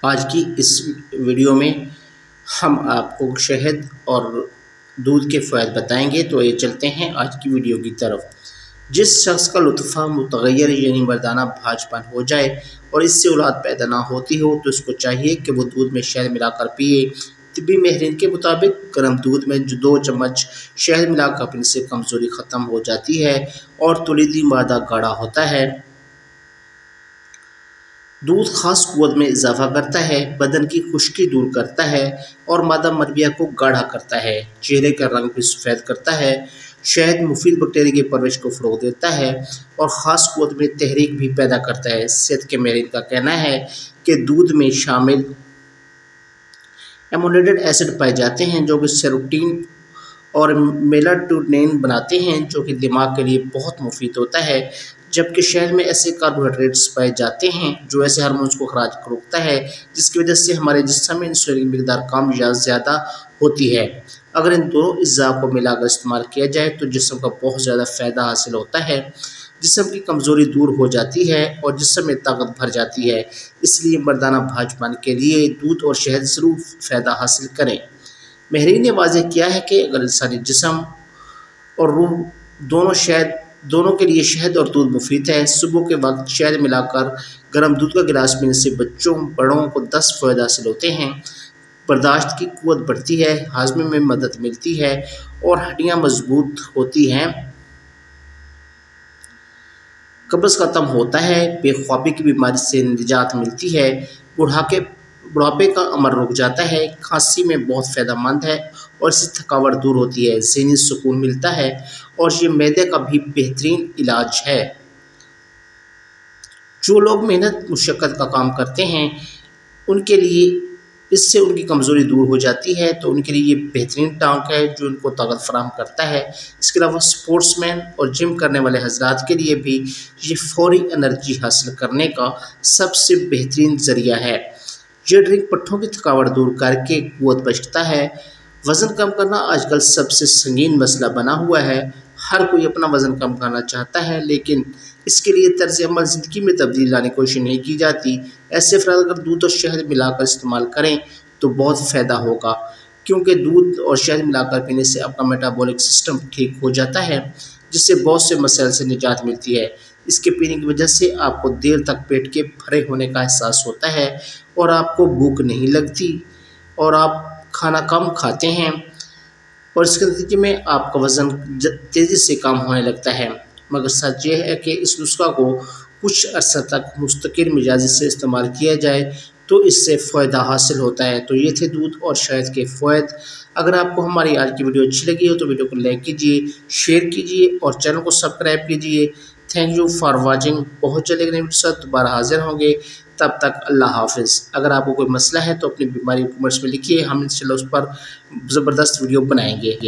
आज की इस वीडियो में हम आपको शहद और दूध के फ़ायदे बताएंगे। तो ये चलते हैं आज की वीडियो की तरफ। जिस शख्स का लुत्फ़ा मुतग़य्यर यानी मर्दाना भाजपन हो जाए और इससे औलाद पैदा ना होती हो तो उसको चाहिए कि वो दूध में शहद मिलाकर पिए। तिब्बी माहिरीन के मुताबिक गर्म दूध में जो 2 चम्मच शहद मिलाकर पीने से कमज़ोरी ख़त्म हो जाती है और तौलीदी मादा गाढ़ा होता है। दूध ख़ास क़ुव्वत में इजाफ़ा करता है, बदन की खुश्की दूर करता है और मादा मरबिया को गाढ़ा करता है। चेहरे का रंग भी सफ़ेद करता है। शहद मुफीद बैक्टीरिया की परवरिश को फ़रोग़ देता है और ख़ास क़ुव्वत में तहरीक भी पैदा करता है। सेहत के माहिरीन का कहना है कि दूध में शामिल एमोलेटेड एसिड पाए जाते हैं जो कि सेरोटीन और मेलाटोनिन बनाते हैं, जो कि दिमाग के लिए बहुत मुफीद होता है। जबकि शहद में ऐसे कार्बोहाइड्रेट्स पाए जाते हैं जो ऐसे हार्मोन्स को खराज रोकता है, जिसकी वजह से हमारे जिस्म में इंसुलिन की मकदार कम या ज़्यादा होती है। अगर इन दोनों अज़्ज़ा को मिलाकर इस्तेमाल किया जाए तो जिस्म का बहुत ज़्यादा फ़ायदा हासिल होता है। जिस्म की कमज़ोरी दूर हो जाती है और जिस्म में ताकत भर जाती है। इसलिए मर्दाना भाजपन के लिए दूध और शहद ज़रूर फ़ायदा हासिल करें। माहिरीन ने वाज़ेह किया है कि अगर इंसानी जिस्म और रूह दोनों के लिए शहद और दूध मुफीद है। सुबह के वक्त शहद मिलाकर गर्म दूध का गिलास पीने से बच्चों बड़ों को 10 फ़ायदे हासिल होते हैं। बर्दाश्त की क़ुव्वत बढ़ती है, हाजमे में मदद मिलती है और हड्डियाँ मजबूत होती हैं। कब्ज़ ख़त्म होता है, बेख्वाबी की बीमारी से निजात मिलती है, बुढ़ापे का अमल रुक जाता है, खांसी में बहुत फ़ायदेमंद है और इससे थकावट दूर होती है, ज़हनी सुकून मिलता है और ये मैदे का भी बेहतरीन इलाज है। जो लोग मेहनत मुशक्क़त का काम करते हैं उनके लिए इससे उनकी कमज़ोरी दूर हो जाती है, तो उनके लिए ये बेहतरीन टांक है जो उनको ताकत फराहम करता है। इसके अलावा स्पोर्ट्समैन और जिम करने वाले हज़रात के लिए भी ये फ़ौरी एनर्जी हासिल करने का सबसे बेहतरीन ज़रिया है। ये ड्रिंक पट्ठों की थकावट दूर करके क़ुव्वत बख्शता है। वज़न कम करना आजकल सबसे संगीन मसला बना हुआ है। हर कोई अपना वज़न कम करना चाहता है, लेकिन इसके लिए तर्ज़ अमल ज़िंदगी में तब्दीली लाने की कोशिश नहीं की जाती। ऐसे अफ़राद अगर दूध और शहद मिलाकर इस्तेमाल करें तो बहुत फ़ायदा होगा, क्योंकि दूध और शहद मिलाकर पीने से आपका मेटाबॉलिक सिस्टम ठीक हो जाता है, जिससे बहुत से मसाइल से निजात मिलती है। इसके पीने की वजह से आपको देर तक पेट के भरे होने का एहसास होता है और आपको भूख नहीं लगती और आप खाना कम खाते हैं और इसके नतीजे में आपका वज़न तेज़ी से कम होने लगता है। मगर सच ये है कि इस नुस्खा को कुछ अर्सा तक मुस्तकिल मिजाजी से इस्तेमाल किया जाए तो इससे फ़ायदा हासिल होता है। तो ये थे दूध और शहद के फ़ायदे। अगर आपको हमारी आज की वीडियो अच्छी लगी हो तो वीडियो को लाइक कीजिए, शेयर कीजिए और चैनल को सब्सक्राइब कीजिए। Thank you for watching. बहुत जल्द एक नई वीडियो के साथ दोबारा हाजिर होंगे। तब तक अल्लाह हाफ़िज़। अगर आपको कोई मसला है तो अपनी बीमारी कमेंट्स में लिखिए, हम इंशाल्लाह उस पर ज़बरदस्त वीडियो बनाएंगे।